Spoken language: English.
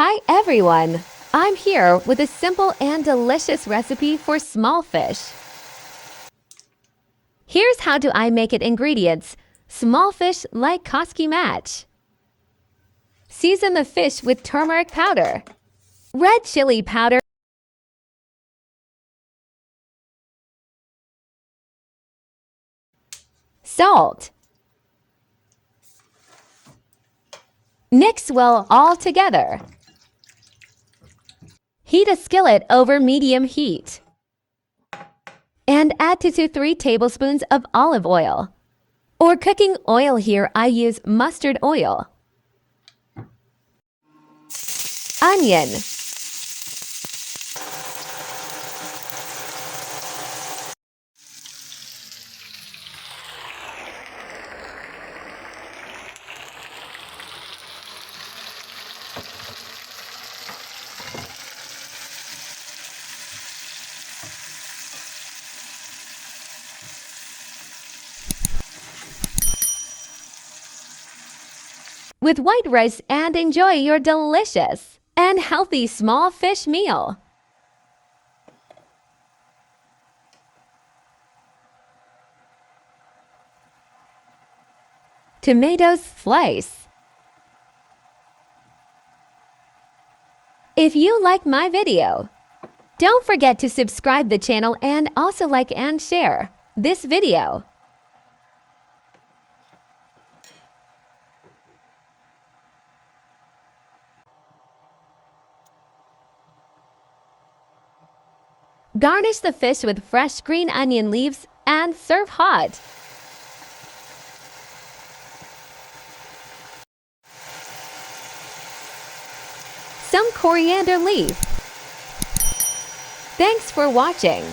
Hi everyone! I'm here with a simple and delicious recipe for small fish. Here's how do I make it ingredients. Small fish like kaski mach. Season the fish with turmeric powder, red chili powder, salt. Mix well all together. Heat a skillet over medium heat. And add 2 to 3 tablespoons of olive oil. Or cooking oil here, I use mustard oil. Onion. With white rice and enjoy your delicious and healthy small fish meal. Tomatoes slice. If you like my video, don't forget to subscribe the channel and also like and share this video. Garnish the fish with fresh green onion leaves and serve hot. Some coriander leaf. Thanks for watching.